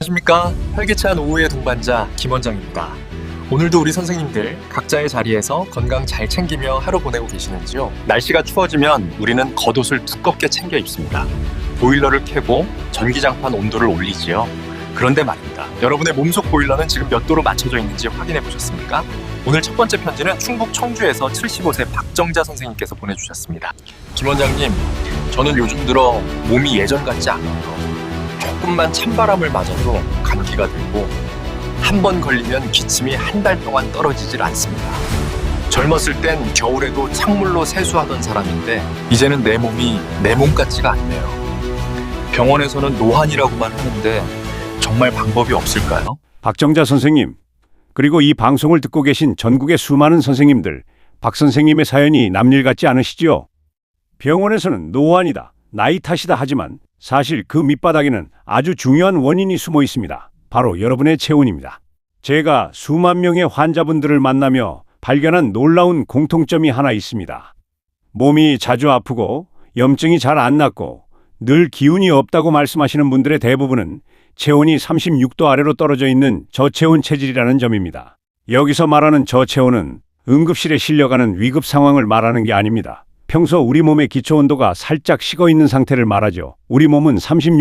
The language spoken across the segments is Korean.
안녕하십니까. 활기찬 오후의 동반자 김원장입니다. 오늘도 우리 선생님들 각자의 자리에서 건강 잘 챙기며 하루 보내고 계시는지요? 날씨가 추워지면 우리는 겉옷을 두껍게 챙겨 입습니다. 보일러를 켜고 전기장판 온도를 올리지요. 그런데 말입니다. 여러분의 몸속 보일러는 지금 몇 도로 맞춰져 있는지 확인해 보셨습니까? 오늘 첫 번째 편지는 충북 청주에서 75세 박정자 선생님께서 보내주셨습니다. 김 원장님, 저는 요즘 들어 몸이 예전 같지 않아요. 조금만 찬바람을 맞아도 감기가 들고 한 번 걸리면 기침이 한 달 동안 떨어지질 않습니다. 젊었을 땐 겨울에도 찬물로 세수하던 사람인데 이제는 내 몸이 내 몸 같지가 않네요. 병원에서는 노환이라고만 하는데 정말 방법이 없을까요? 박정자 선생님, 그리고 이 방송을 듣고 계신 전국의 수많은 선생님들, 박 선생님의 사연이 남일 같지 않으시지요? 병원에서는 노환이다, 나이 탓이다 하지만 사실 그 밑바닥에는 아주 중요한 원인이 숨어 있습니다. 바로 여러분의 체온입니다. 제가 수만 명의 환자분들을 만나며 발견한 놀라운 공통점이 하나 있습니다. 몸이 자주 아프고 염증이 잘 안 낫고 늘 기운이 없다고 말씀하시는 분들의 대부분은 체온이 36도 아래로 떨어져 있는 저체온 체질이라는 점입니다. 여기서 말하는 저체온은 응급실에 실려가는 위급 상황을 말하는 게 아닙니다. 평소 우리 몸의 기초 온도가 살짝 식어 있는 상태를 말하죠. 우리 몸은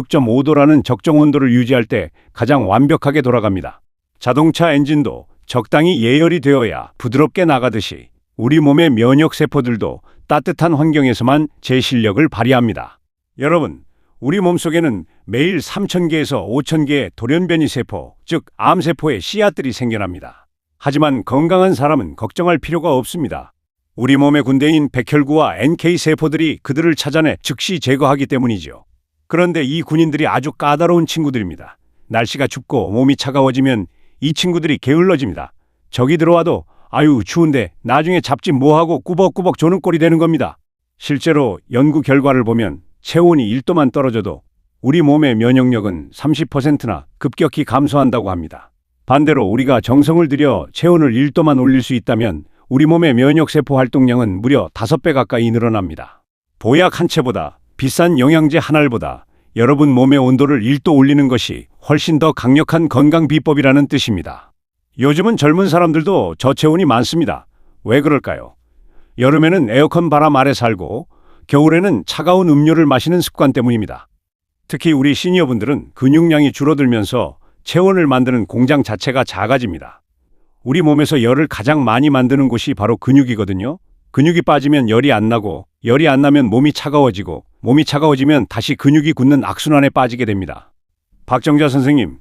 36.5도라는 적정 온도를 유지할 때 가장 완벽하게 돌아갑니다. 자동차 엔진도 적당히 예열이 되어야 부드럽게 나가듯이 우리 몸의 면역 세포들도 따뜻한 환경에서만 제 실력을 발휘합니다. 여러분, 우리 몸속에는 매일 3,000개에서 5,000개의 돌연변이 세포, 즉 암세포의 씨앗들이 생겨납니다. 하지만 건강한 사람은 걱정할 필요가 없습니다. 우리 몸의 군대인 백혈구와 NK 세포들이 그들을 찾아내 즉시 제거하기 때문이죠. 그런데 이 군인들이 아주 까다로운 친구들입니다. 날씨가 춥고 몸이 차가워지면 이 친구들이 게을러집니다. 적이 들어와도 아유 추운데 나중에 잡지 뭐하고 꾸벅꾸벅 조는 꼴이 되는 겁니다. 실제로 연구 결과를 보면 체온이 1도만 떨어져도 우리 몸의 면역력은 30%나 급격히 감소한다고 합니다. 반대로 우리가 정성을 들여 체온을 1도만 올릴 수 있다면 우리 몸의 면역세포 활동량은 무려 5배 가까이 늘어납니다. 보약 한 채보다 비싼 영양제 한 알보다 여러분 몸의 온도를 1도 올리는 것이 훨씬 더 강력한 건강 비법이라는 뜻입니다. 요즘은 젊은 사람들도 저체온이 많습니다. 왜 그럴까요? 여름에는 에어컨 바람 아래 살고 겨울에는 차가운 음료를 마시는 습관 때문입니다. 특히 우리 시니어분들은 근육량이 줄어들면서 체온을 만드는 공장 자체가 작아집니다. 우리 몸에서 열을 가장 많이 만드는 곳이 바로 근육이거든요. 근육이 빠지면 열이 안 나고 열이 안 나면 몸이 차가워지고 몸이 차가워지면 다시 근육이 굳는 악순환에 빠지게 됩니다. 박정자 선생님,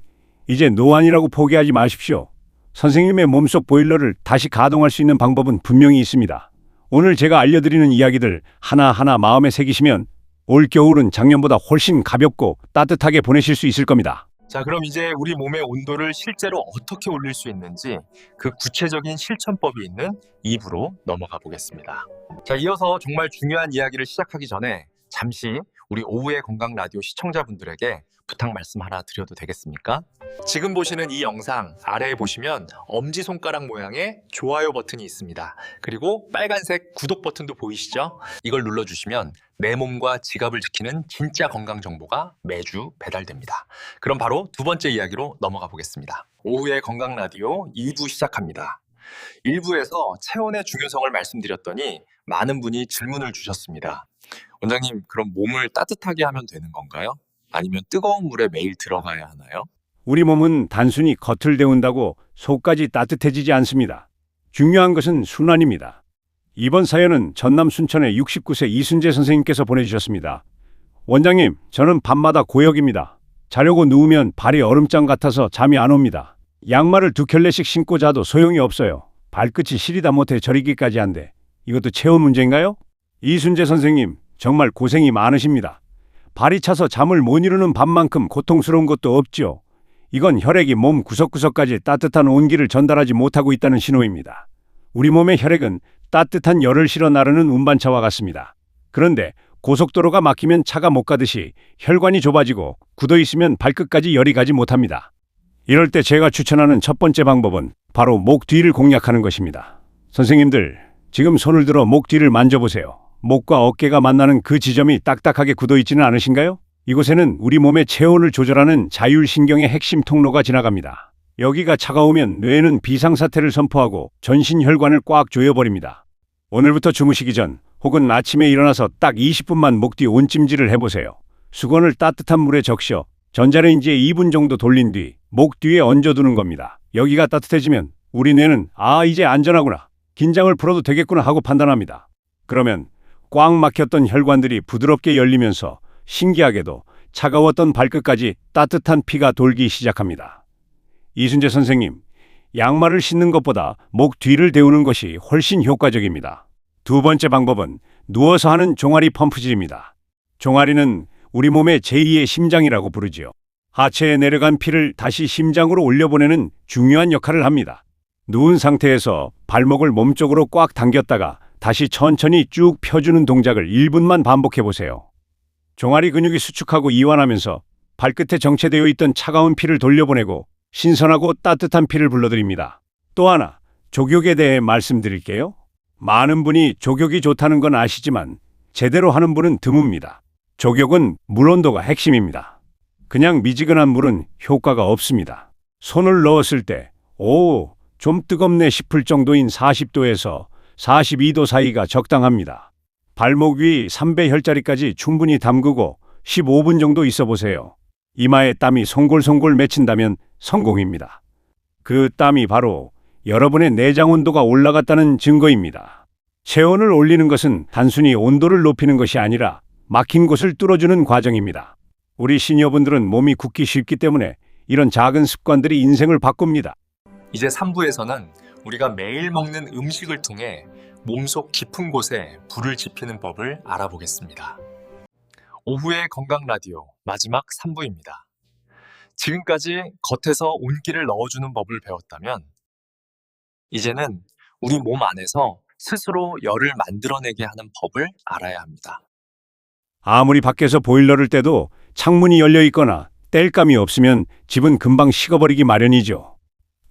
이제 노안이라고 포기하지 마십시오. 선생님의 몸속 보일러를 다시 가동할 수 있는 방법은 분명히 있습니다. 오늘 제가 알려드리는 이야기들 하나하나 마음에 새기시면 올겨울은 작년보다 훨씬 가볍고 따뜻하게 보내실 수 있을 겁니다. 자, 그럼 이제 우리 몸의 온도를 실제로 어떻게 올릴 수 있는지 그 구체적인 실천법이 있는 2부로 넘어가 보겠습니다. 자, 이어서 정말 중요한 이야기를 시작하기 전에 잠시 우리 오후의 건강 라디오 시청자분들에게 부탁 말씀 하나 드려도 되겠습니까? 지금 보시는 이 영상 아래에 보시면 엄지손가락 모양의 좋아요 버튼이 있습니다. 그리고 빨간색 구독 버튼도 보이시죠? 이걸 눌러주시면 내 몸과 지갑을 지키는 진짜 건강 정보가 매주 배달됩니다. 그럼 바로 두 번째 이야기로 넘어가 보겠습니다. 오후의 건강 라디오 2부 시작합니다. 1부에서 체온의 중요성을 말씀드렸더니 많은 분이 질문을 주셨습니다. 원장님, 그럼 몸을 따뜻하게 하면 되는 건가요? 아니면 뜨거운 물에 매일 들어가야 하나요? 우리 몸은 단순히 겉을 데운다고 속까지 따뜻해지지 않습니다. 중요한 것은 순환입니다. 이번 사연은 전남 순천의 69세 이순재 선생님께서 보내주셨습니다. 원장님, 저는 밤마다 고역입니다. 자려고 누우면 발이 얼음장 같아서 잠이 안 옵니다. 양말을 2켤레씩 신고 자도 소용이 없어요. 발끝이 시리다 못해 저리기까지 한데 이것도 체온 문제인가요? 이순재 선생님, 정말 고생이 많으십니다. 발이 차서 잠을 못 이루는 밤만큼 고통스러운 것도 없죠. 이건 혈액이 몸 구석구석까지 따뜻한 온기를 전달하지 못하고 있다는 신호입니다. 우리 몸의 혈액은 따뜻한 열을 실어 나르는 운반차와 같습니다. 그런데 고속도로가 막히면 차가 못 가듯이 혈관이 좁아지고 굳어 있으면 발끝까지 열이 가지 못합니다. 이럴 때 제가 추천하는 첫 번째 방법은 바로 목 뒤를 공략하는 것입니다. 선생님들, 지금 손을 들어 목 뒤를 만져보세요. 목과 어깨가 만나는 그 지점이 딱딱하게 굳어 있지는 않으신가요? 이곳에는 우리 몸의 체온을 조절하는 자율신경의 핵심 통로가 지나갑니다. 여기가 차가우면 뇌는 비상사태를 선포하고 전신 혈관을 꽉 조여버립니다. 오늘부터 주무시기 전 혹은 아침에 일어나서 딱 20분만 목 뒤 온찜질을 해보세요. 수건을 따뜻한 물에 적셔 전자레인지에 2분 정도 돌린 뒤 목 뒤에 얹어두는 겁니다. 여기가 따뜻해지면 우리 뇌는 이제 안전하구나, 긴장을 풀어도 되겠구나 하고 판단합니다. 그러면 꽉 막혔던 혈관들이 부드럽게 열리면서 신기하게도 차가웠던 발끝까지 따뜻한 피가 돌기 시작합니다. 이순재 선생님, 양말을 신는 것보다 목 뒤를 데우는 것이 훨씬 효과적입니다. 두 번째 방법은 누워서 하는 종아리 펌프질입니다. 종아리는 우리 몸의 제2의 심장이라고 부르지요. 하체에 내려간 피를 다시 심장으로 올려보내는 중요한 역할을 합니다. 누운 상태에서 발목을 몸쪽으로 꽉 당겼다가 다시 천천히 쭉 펴주는 동작을 1분만 반복해 보세요. 종아리 근육이 수축하고 이완하면서 발끝에 정체되어 있던 차가운 피를 돌려보내고 신선하고 따뜻한 피를 불러들입니다. 또 하나, 족욕에 대해 말씀드릴게요. 많은 분이 족욕이 좋다는 건 아시지만 제대로 하는 분은 드뭅니다. 족욕은 물 온도가 핵심입니다. 그냥 미지근한 물은 효과가 없습니다. 손을 넣었을 때 좀 뜨겁네 싶을 정도인 40도에서 42도 사이가 적당합니다. 발목 위 3배 혈자리까지 충분히 담그고 15분 정도 있어 보세요. 이마에 땀이 송골송골 맺힌다면 성공입니다. 그 땀이 바로 여러분의 내장 온도가 올라갔다는 증거입니다. 체온을 올리는 것은 단순히 온도를 높이는 것이 아니라 막힌 곳을 뚫어주는 과정입니다. 우리 시니어분들은 몸이 굳기 쉽기 때문에 이런 작은 습관들이 인생을 바꿉니다. 이제 3부에서는 우리가 매일 먹는 음식을 통해 몸속 깊은 곳에 불을 지피는 법을 알아보겠습니다. 오후의 건강 라디오 마지막 3부입니다. 지금까지 겉에서 온기를 넣어주는 법을 배웠다면 이제는 우리 몸 안에서 스스로 열을 만들어내게 하는 법을 알아야 합니다. 아무리 밖에서 보일러를 떼도 창문이 열려 있거나 땔감이 없으면 집은 금방 식어버리기 마련이죠.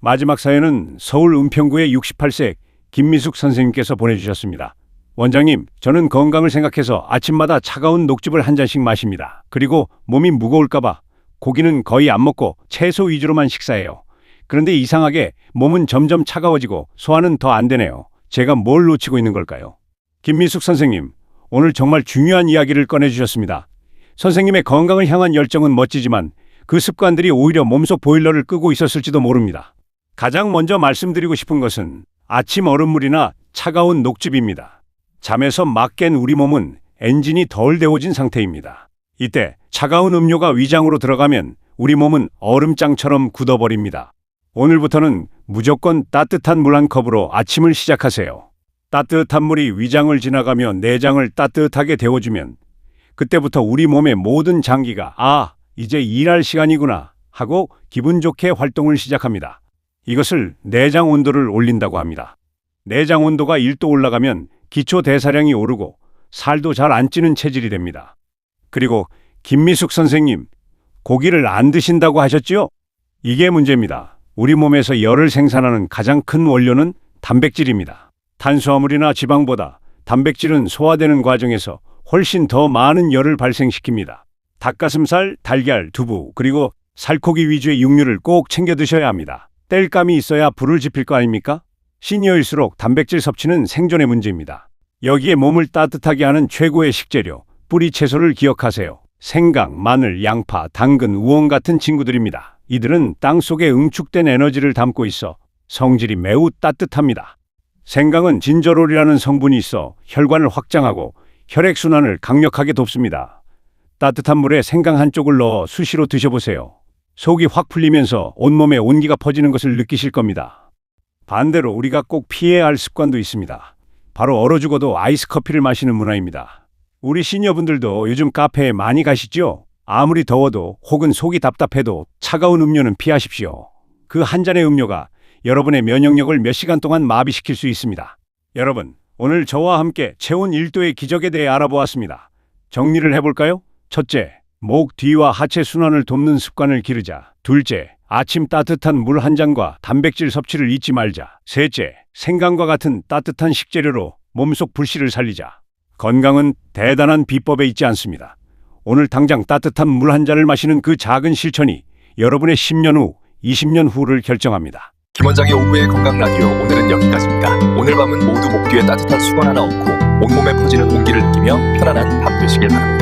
마지막 사연은 서울 은평구의 68세 김미숙 선생님께서 보내주셨습니다. 원장님, 저는 건강을 생각해서 아침마다 차가운 녹즙을 한 잔씩 마십니다. 그리고 몸이 무거울까봐 고기는 거의 안 먹고 채소 위주로만 식사해요. 그런데 이상하게 몸은 점점 차가워지고 소화는 더 안 되네요. 제가 뭘 놓치고 있는 걸까요? 김미숙 선생님, 오늘 정말 중요한 이야기를 꺼내주셨습니다. 선생님의 건강을 향한 열정은 멋지지만 그 습관들이 오히려 몸속 보일러를 끄고 있었을지도 모릅니다. 가장 먼저 말씀드리고 싶은 것은 아침 얼음물이나 차가운 녹즙입니다. 잠에서 막 깬 우리 몸은 엔진이 덜 데워진 상태입니다. 이때 차가운 음료가 위장으로 들어가면 우리 몸은 얼음장처럼 굳어버립니다. 오늘부터는 무조건 따뜻한 물 한 컵으로 아침을 시작하세요. 따뜻한 물이 위장을 지나가며 내장을 따뜻하게 데워주면 그때부터 우리 몸의 모든 장기가 이제 일할 시간이구나 하고 기분 좋게 활동을 시작합니다. 이것을 내장 온도를 올린다고 합니다. 내장 온도가 1도 올라가면 기초 대사량이 오르고 살도 잘 안 찌는 체질이 됩니다. 그리고 김미숙 선생님, 고기를 안 드신다고 하셨지요? 이게 문제입니다. 우리 몸에서 열을 생산하는 가장 큰 원료는 단백질입니다. 탄수화물이나 지방보다 단백질은 소화되는 과정에서 훨씬 더 많은 열을 발생시킵니다. 닭가슴살, 달걀, 두부, 그리고 살코기 위주의 육류를 꼭 챙겨 드셔야 합니다. 땔감이 있어야 불을 지필 거 아닙니까? 시니어일수록 단백질 섭취는 생존의 문제입니다. 여기에 몸을 따뜻하게 하는 최고의 식재료, 뿌리 채소를 기억하세요. 생강, 마늘, 양파, 당근, 우엉 같은 친구들입니다. 이들은 땅속에 응축된 에너지를 담고 있어 성질이 매우 따뜻합니다. 생강은 진저롤이라는 성분이 있어 혈관을 확장하고 혈액순환을 강력하게 돕습니다. 따뜻한 물에 생강 한 쪽을 넣어 수시로 드셔보세요. 속이 확 풀리면서 온몸에 온기가 퍼지는 것을 느끼실 겁니다. 반대로 우리가 꼭 피해야 할 습관도 있습니다. 바로 얼어 죽어도 아이스 커피를 마시는 문화입니다. 우리 시니어분들도 요즘 카페에 많이 가시죠? 아무리 더워도 혹은 속이 답답해도 차가운 음료는 피하십시오. 그 한 잔의 음료가 여러분의 면역력을 몇 시간 동안 마비시킬 수 있습니다. 여러분, 오늘 저와 함께 체온 1도의 기적에 대해 알아보았습니다. 정리를 해볼까요? 첫째, 목 뒤와 하체 순환을 돕는 습관을 기르자. 둘째, 아침 따뜻한 물 한 잔과 단백질 섭취를 잊지 말자. 셋째, 생강과 같은 따뜻한 식재료로 몸속 불씨를 살리자. 건강은 대단한 비법에 있지 않습니다. 오늘 당장 따뜻한 물 한 잔을 마시는 그 작은 실천이 여러분의 10년 후, 20년 후를 결정합니다. 김 원장의 오후의 건강 라디오 오늘은 여기까지입니다. 오늘 밤은 모두 목 뒤에 따뜻한 수건 하나 얹고 온몸에 퍼지는 온기를 느끼며 편안한 밤 되시길 바랍니다.